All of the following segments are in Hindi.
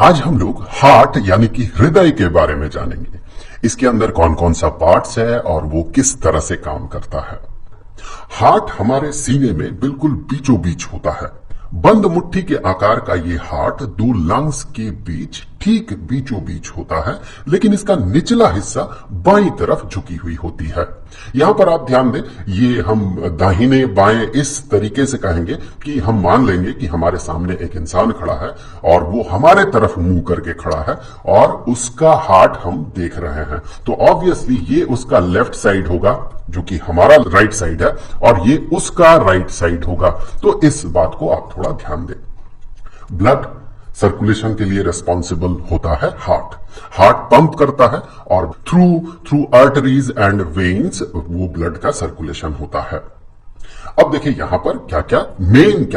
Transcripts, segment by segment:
आज हम लोग हार्ट यानी कि हृदय के बारे में जानेंगे। इसके अंदर कौन कौन सा पार्ट्स है और वो किस तरह से काम करता है। हार्ट हमारे सीने में बिल्कुल बीचों बीच होता है। बंद मुट्ठी के आकार का ये हार्ट दो लंग्स के बीच ठीक बीचों बीच होता है, लेकिन इसका निचला हिस्सा बाईं तरफ झुकी हुई होती है। यहां पर आप ध्यान दें, ये हम दाहिने बाएं इस तरीके से कहेंगे कि हम मान लेंगे कि हमारे सामने एक इंसान खड़ा है और वो हमारे तरफ मुंह करके खड़ा है और उसका हार्ट हम देख रहे हैं, तो ऑब्वियसली ये उसका लेफ्ट साइड होगा जो कि हमारा राइट साइड है और ये उसका राइट साइड होगा। तो इस बात को आप थोड़ा ध्यान दें। ब्लड सर्कुलेशन के लिए रिस्पॉन्सिबल होता है हार्ट। हार्ट पंप करता है और थ्रू आर्टरीज एंड वेन्स वो ब्लड का सर्कुलेशन होता है। अब देखिए यहां पर क्या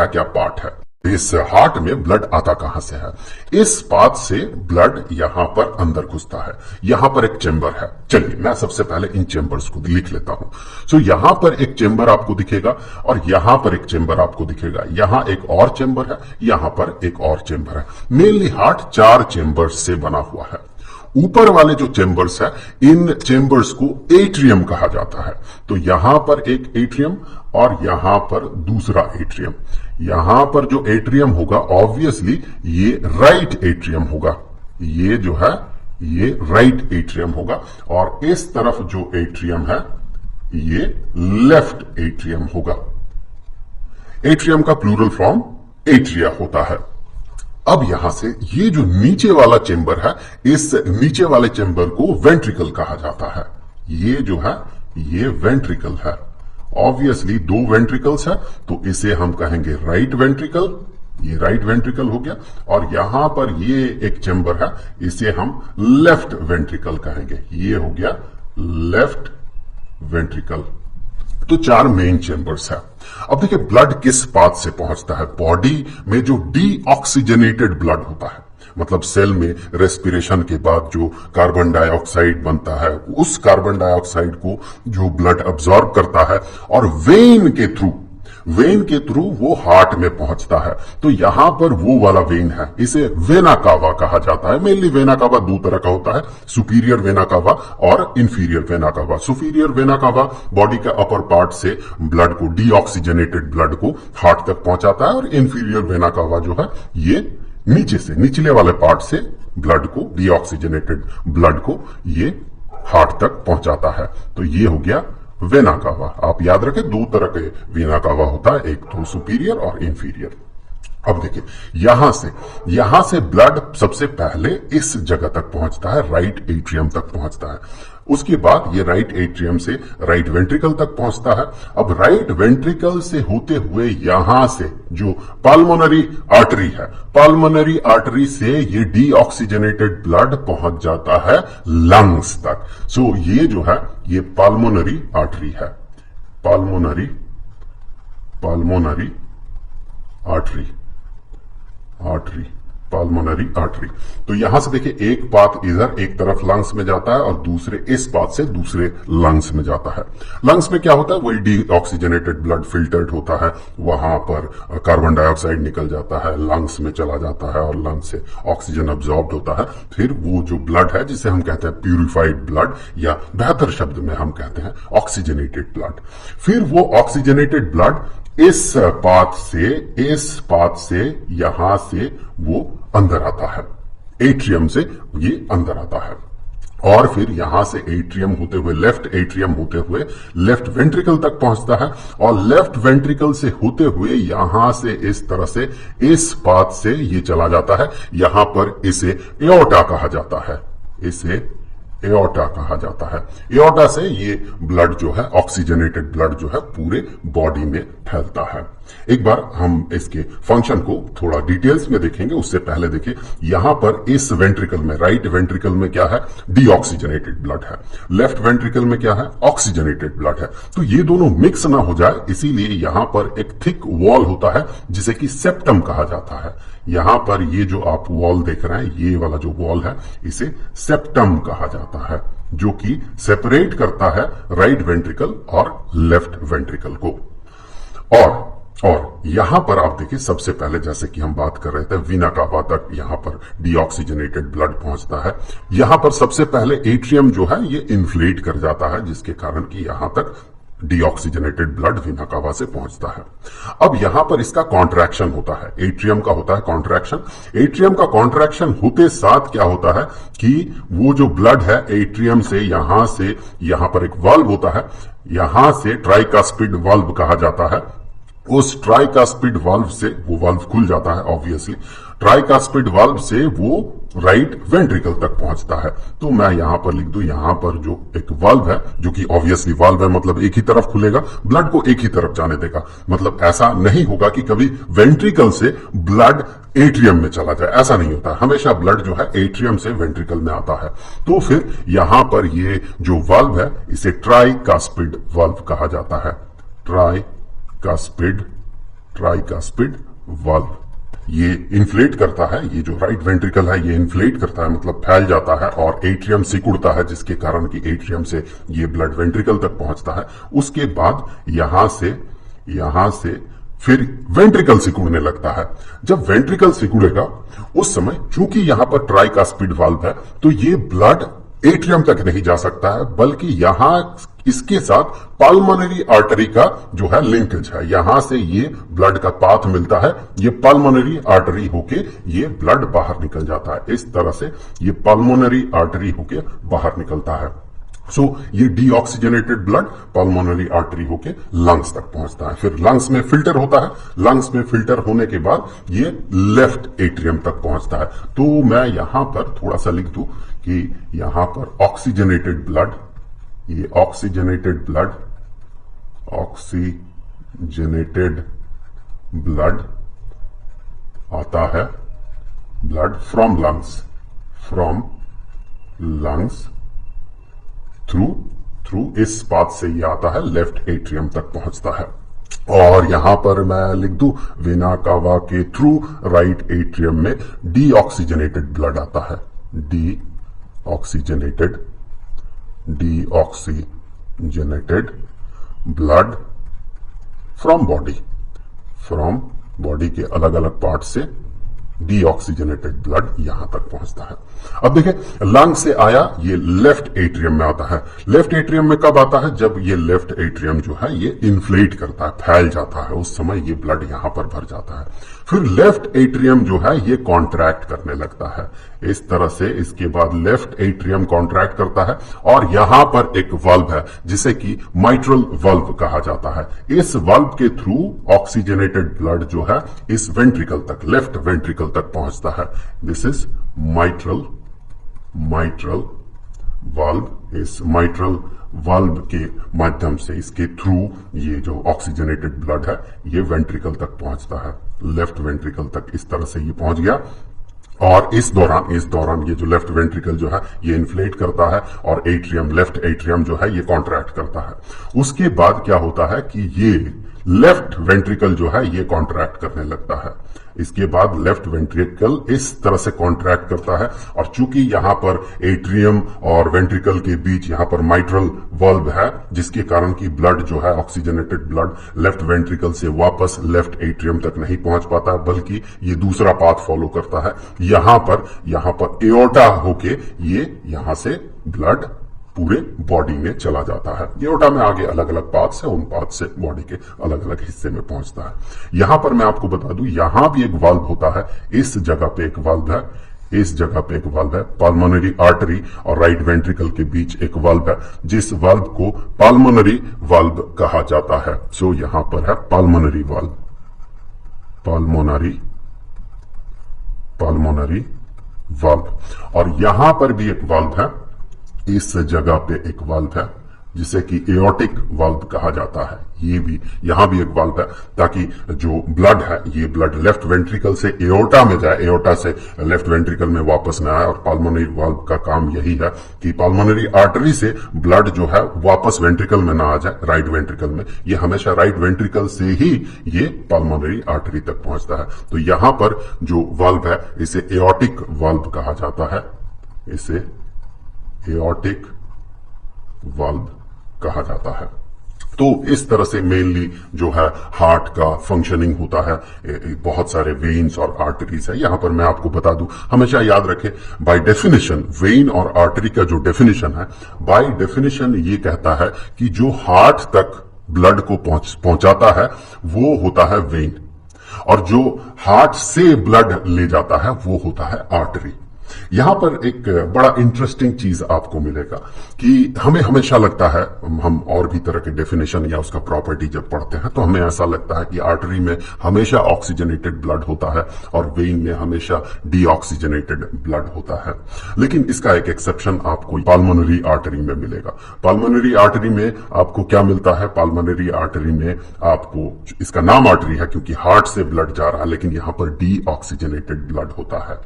क्या पार्ट है। इस हार्ट में ब्लड आता कहां से है? इस पाथ से ब्लड यहां पर अंदर घुसता है। यहां पर एक चेंबर है। चलिए मैं सबसे पहले इन चेंबर्स को लिख लेता हूं। सो यहां पर एक चेंबर आपको दिखेगा और यहां पर एक चेंबर आपको दिखेगा। यहां एक और चेंबर है, यहां पर एक और चेंबर है। मेनली हार्ट 4 चेंबर्स से बना हुआ है। ऊपर वाले जो चेंबर्स है, इन चेंबर्स को एट्रियम कहा जाता है। तो यहां पर एक एट्रियम और यहां पर दूसरा एट्रियम। यहां पर जो एट्रियम होगा ऑब्वियसली ये राइट एट्रियम होगा। ये जो है ये राइट एट्रियम होगा और इस तरफ जो एट्रियम है ये लेफ्ट एट्रियम होगा। एट्रियम का प्लूरल फॉर्म एट्रिया होता है। अब यहां से ये जो नीचे वाला चेंबर है, इस नीचे वाले चेंबर को वेंट्रिकल कहा जाता है। ये जो है ये वेंट्रिकल है। ऑब्वियसली 2 वेंट्रिकल्स है तो इसे हम कहेंगे राइट वेंट्रिकल। ये राइट वेंट्रिकल हो गया और यहां पर ये एक चेंबर है, इसे हम लेफ्ट वेंट्रिकल कहेंगे। ये हो गया लेफ्ट वेंट्रिकल। तो 4 मेन चेंबर्स है। अब देखिए ब्लड किस पाथ से पहुंचता है। बॉडी में जो डीऑक्सीजनेटेड ब्लड होता है, मतलब सेल में रेस्पिरेशन के बाद जो कार्बन डाइऑक्साइड बनता है, उस कार्बन डाइऑक्साइड को जो ब्लड अब्सॉर्ब करता है और वेन के थ्रू वो हार्ट में पहुंचता है। तो यहां पर वो वाला वेन है, इसे वेना कावा कहा जाता है। मेनली वेना कावा 2 तरह का होता है, सुपीरियर वेना कावा और inferior vena cava. Superior vena cava body के अपर पार्ट से ब्लड को, डीऑक्सीजनेटेड ब्लड को हार्ट तक पहुंचाता है और इंफीरियर वेना कावा जो है ये नीचे से, निचले वाले पार्ट से ब्लड को, डीऑक्सीजनेटेड ब्लड को ये हार्ट तक पहुंचाता है। तो ये हो गया वेना कावा। आप याद रखें 2 तरह के वेना कावा होता है, एक तो सुपीरियर और इंफीरियर। अब देखिए यहां से ब्लड सबसे पहले इस जगह तक पहुंचता है, राइट एट्रियम तक पहुंचता है। उसके बाद ये राइट एट्रियम से राइट वेंट्रिकल तक पहुंचता है। अब राइट वेंट्रिकल से होते हुए यहां से जो पल्मोनरी आर्टरी है, पल्मोनरी आर्टरी से ये डीऑक्सीजनेटेड ब्लड पहुंच जाता है लंग्स तक। सो ये जो है ये पल्मोनरी आर्टरी है। Pulmonary pulmonary artery. तो यहां से देखिए एक पाथ इधर एक तरफ लंग्स में जाता है और दूसरे इस पाथ से दूसरे लंग्स में जाता है। लंग्स में क्या होता है, वही डीऑक्सीजनेटेड ब्लड फिल्टर्ड होता है, वहां पर कार्बन डाइऑक्साइड निकल जाता है, लंग्स में चला जाता है और लंग्स से ऑक्सीजन अब्सॉर्ब होता है। फिर वो जो ब्लड है जिसे हम कहते हैं प्यूरिफाइड ब्लड, या बेहतर शब्द में हम कहते हैं ऑक्सीजनेटेड ब्लड, फिर वो ऑक्सीजनेटेड ब्लड इस पाथ से यहां से वो अंदर आता है, एट्रियम से ये अंदर आता है और फिर यहां से एट्रियम होते हुए, लेफ्ट एट्रियम होते हुए लेफ्ट वेंट्रिकल तक पहुंचता है और लेफ्ट वेंट्रिकल से होते हुए यहां से इस तरह से इस पाथ से ये चला जाता है। यहां पर इसे एओर्टा कहा जाता है, इसे एओर्टा कहा जाता है। एओर्टा से ये ब्लड जो है, ऑक्सीजनेटेड ब्लड जो है पूरे बॉडी में फैलता है। एक बार हम इसके फंक्शन को थोड़ा डिटेल्स में देखेंगे, उससे पहले देखिए यहां पर इस वेंट्रिकल में, राइट वेंट्रिकल में क्या है, डीऑक्सीजनेटेड ब्लड है। लेफ्ट वेंट्रिकल में क्या है, ऑक्सीजनेटेड ब्लड है। तो ये दोनों मिक्स ना हो जाए इसीलिए यहां पर एक थिक वॉल होता है जिसे कि सेप्टम कहा जाता है। यहां पर ये जो आप वॉल देख रहे हैं, ये वाला जो वॉल है इसे सेप्टम कहा जाता है, जो कि सेपरेट करता है राइट वेंट्रिकल और लेफ्ट वेंट्रिकल को। और और यहां पर आप देखिए, सबसे पहले जैसे कि हम बात कर रहे थे, वीना कावा तक यहां पर डीऑक्सीजनेटेड ब्लड पहुंचता है। यहां पर सबसे पहले एट्रियम जो है ये इन्फ्लेट कर जाता है, जिसके कारण कि यहां तक डीऑक्सीजनेटेड ब्लड वीना कावा से पहुंचता है। अब यहां पर इसका कॉन्ट्रैक्शन होता है, एट्रियम का होता है कॉन्ट्रैक्शन। एट्रियम का कॉन्ट्रैक्शन होते साथ क्या होता है कि वो जो ब्लड है एट्रियम से यहां पर एक वाल्व होता है, यहां से ट्राइकास्पिड वाल्व कहा जाता है। उस ट्राइकास्पिड वाल्व से वो वाल्व खुल जाता है, ऑब्वियसली ट्राइकास्पिड वाल्व से वो राइट वेंट्रिकल तक पहुंचता है। तो मैं यहां पर लिख दूं, यहां पर जो एक वाल्व है, जो कि ऑब्वियसली वाल्व है, मतलब एक ही तरफ खुलेगा, ब्लड को एक ही तरफ जाने देगा। मतलब ऐसा नहीं होगा कि कभी वेंट्रिकल से ब्लड एट्रियम में चला जाए, ऐसा नहीं होता। हमेशा ब्लड जो है एट्रियम से वेंट्रिकल में आता है। तो फिर यहां पर ये जो वाल्व है इसे ट्राइकास्पिड वाल्व कहा जाता है, ट्राइकास्पिड वाल्व। ये इन्फ्लेट करता है, ये जो राइट वेंट्रिकल है ये इन्फ्लेट करता है, मतलब फैल जाता है और एट्रियम सिकुड़ता है, जिसके कारण कि एट्रियम से ये ब्लड वेंट्रिकल तक पहुंचता है। उसके बाद यहां से फिर वेंट्रिकल सिकुड़ने लगता है। जब वेंट्रिकल सिकुड़ेगा उस समय चूंकि यहां पर ट्राइकास्पिड वाल्व है तो ये ब्लड एट्रियम तक नहीं जा सकता है, बल्कि यहां इसके साथ पल्मोनरी आर्टरी का जो है लिंकेज है, यहां से ये ब्लड का पाथ मिलता है, ये पल्मोनरी आर्टरी होके ये ब्लड बाहर निकल जाता है। इस तरह से ये पल्मोनरी आर्टरी होके बाहर निकलता है। ये डीऑक्सीजनेटेड ब्लड पल्मोनरी आर्टरी होके लंग्स तक पहुंचता है। फिर लंग्स में फिल्टर होता है, लंग्स में फिल्टर होने के बाद ये लेफ्ट एट्रियम तक पहुंचता है। तो मैं यहां पर थोड़ा सा लिख दूं कि यहां पर ऑक्सीजनेटेड ब्लड, ये ऑक्सीजनेटेड ब्लड आता है, ब्लड फ्रॉम लंग्स थ्रू इस पाथ से ये आता है, लेफ्ट एट्रियम तक पहुंचता है। और यहां पर मैं लिख दूं, वेना कावा के थ्रू राइट एट्रियम में डीऑक्सीजनेटेड ब्लड आता है, डीऑक्सीजनेटेड ब्लड फ्रॉम बॉडी के अलग अलग पार्ट से डीऑक्सीजनेटेड ब्लड यहां तक पहुंचता है। अब देखिए, लंग से आया, ये लेफ्ट एट्रियम में आता है। लेफ्ट एट्रियम में कब आता है? जब ये लेफ्ट एट्रियम जो है ये इन्फ्लेट करता है, फैल जाता है, उस समय ये ब्लड यहां पर भर जाता है। फिर लेफ्ट एट्रियम जो है ये कॉन्ट्रैक्ट करने लगता है, इस तरह से। इसके बाद लेफ्ट एट्रियम कॉन्ट्रैक्ट करता है और यहां पर एक वाल्व है जिसे कि माइट्रल वाल्व कहा जाता है। इस वाल्व के थ्रू ऑक्सीजनेटेड ब्लड जो है इस वेंट्रिकल तक, लेफ्ट वेंट्रिकल तक पहुंचता है। This is mitral valve. इस माइट्रल वाल्व के माध्यम से, इसके थ्रू ये जो ऑक्सीजनेटेड ब्लड है ये वेंट्रिकल तक पहुंचता है, लेफ्ट वेंट्रिकल तक। इस तरह से ये पहुंच गया और इस दौरान ये जो लेफ्ट वेंट्रिकल जो है ये इन्फ्लेट करता है और लेफ्ट एट्रियम जो है ये कॉन्ट्रैक्ट करता है। उसके बाद क्या होता है कि ये लेफ्ट वेंट्रिकल जो है ये कॉन्ट्रैक्ट करने लगता है। इसके बाद लेफ्ट वेंट्रिकल इस तरह से कॉन्ट्रैक्ट करता है और चूंकि यहां पर एट्रियम और वेंट्रिकल के बीच यहां पर माइट्रल वाल्व है, जिसके कारण कि ब्लड जो है ऑक्सीजनेटेड ब्लड लेफ्ट वेंट्रिकल से वापस लेफ्ट एट्रियम तक नहीं पहुंच पाता, बल्कि ये दूसरा पाथ फॉलो करता है। यहां पर एओर्टा होके ये यहां से ब्लड पूरे बॉडी में चला जाता है। एओर्टा में आगे अलग अलग पार्ट्स है, उन पार्ट्स से बॉडी के अलग अलग हिस्से में पहुंचता है। यहां पर मैं आपको बता दूं, यहां भी एक वाल्व होता है, इस जगह पे एक वाल्व है, पल्मोनरी आर्टरी और राइट वेंट्रिकल के बीच एक वाल्व है, जिस वाल्व को पल्मोनरी वाल्व कहा जाता है। सो यहां पर है पल्मोनरी वाल्व। और यहां पर भी एक वाल्व है, इस जगह पे एक वाल्व है जिसे कि एओर्टिक वाल्व कहा जाता है। ये भी, यहां भी एक वाल्व है ताकि जो ब्लड है ये ब्लड लेफ्ट वेंट्रिकल से एओर्टा में जाए, एओर्टा से लेफ्ट वेंट्रिकल में वापस न आए। और पल्मोनरी वाल्व का काम यही है कि पल्मोनरी आर्टरी से ब्लड जो है वापस वेंट्रिकल में ना आ जाए, राइट वेंट्रिकल में। ये हमेशा राइट वेंट्रिकल से ही ये पल्मोनरी आर्टरी तक पहुंचता है। तो यहां पर जो वाल्व है इसे एओर्टिक वाल्व कहा जाता है, इसे एओर्टिक वाल्व कहा जाता है। तो इस तरह से मेनली जो है हार्ट का फंक्शनिंग होता है। बहुत सारे वेन्स और आर्टरीज है। यहां पर मैं आपको बता दूं, हमेशा याद रखें, बाय डेफिनेशन वेन और आर्टरी का जो डेफिनेशन है, बाय डेफिनेशन ये कहता है कि जो हार्ट तक ब्लड को पहुंचाता है वो होता है वेन, और जो हार्ट से ब्लड ले जाता है वो होता है आर्टरी। यहां पर एक बड़ा इंटरेस्टिंग चीज आपको मिलेगा कि हमें हमेशा लगता है, हम और भी तरह के डेफिनेशन या उसका प्रॉपर्टी जब पढ़ते हैं तो हमें ऐसा लगता है कि आर्टरी में हमेशा ऑक्सीजनेटेड ब्लड होता है और वेन में हमेशा डीऑक्सीजनेटेड ब्लड होता है। लेकिन इसका एक एक्सेप्शन आपको पाल्मोनरी आर्टरी में मिलेगा। पाल्मोनरी आर्टरी में आपको क्या मिलता है? पाल्मोनरी आर्टरी में आपको, इसका नाम आर्टरी है क्योंकि हार्ट से ब्लड जा रहा है, लेकिन यहां पर डीऑक्सीजनेटेड ब्लड होता है,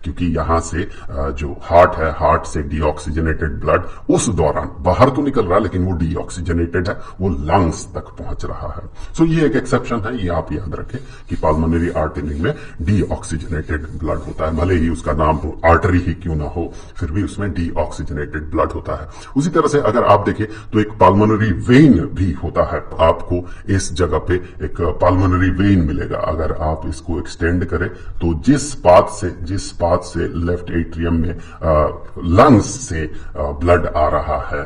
क्योंकि यहां से जो हार्ट है, हार्ट से डीऑक्सीजनेटेड ब्लड उस दौरान बाहर तो निकल रहा है लेकिन वो डीऑक्सीजनेटेड है, वो लंग्स तक पहुंच रहा है। सो ये एक एक्सेप्शन है, ये आप याद रखें कि पाल्मोनरी आर्टरी में डीऑक्सीजनेटेड ब्लड होता है। भले ही उसका नाम आर्टरी ही क्यों ना हो, फिर भी उसमें डीऑक्सीजनेटेड ब्लड होता है। उसी तरह से अगर आप देखें तो एक पाल्मोनरी वेन भी होता है। आपको इस जगह पे एक पाल्मोनरी वेन मिलेगा। अगर आप इसको एक्सटेंड करें तो जिस पाथ से लेफ्ट एट्रियम में लंग्स से ब्लड आ रहा है,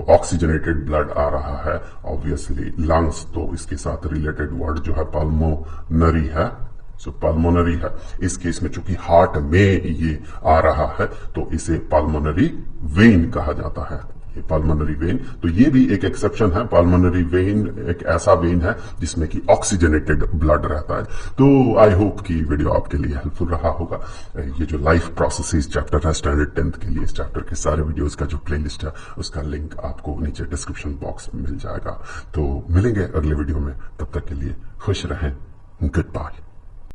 ऑक्सीजनेटेड ब्लड आ रहा है, ऑब्वियसली लंग्स तो इसके साथ रिलेटेड वर्ड जो है पाल्मोनरी है, सो पाल्मोनरी है। इस केस में चूंकि हार्ट में ये आ रहा है तो इसे पाल्मोनरी वेन कहा जाता है। पाल्मोनरी वेन, तो ये भी एक एक्सेप्शन है। पाल्मोनरी वेन एक ऐसा वेन है जिसमें कि ऑक्सीजनेटेड ब्लड रहता है। तो आई होप कि वीडियो आपके लिए हेल्पफुल रहा होगा। ये जो लाइफ प्रोसेसेस चैप्टर है स्टैंडर्ड 10th के लिए, इस चैप्टर के सारे वीडियोस का जो प्लेलिस्ट है उसका लिंक आपको नीचे डिस्क्रिप्शन बॉक्स में मिल जाएगा। तो मिलेंगे अगले वीडियो में, तब तक के लिए खुश रहें। Good bye.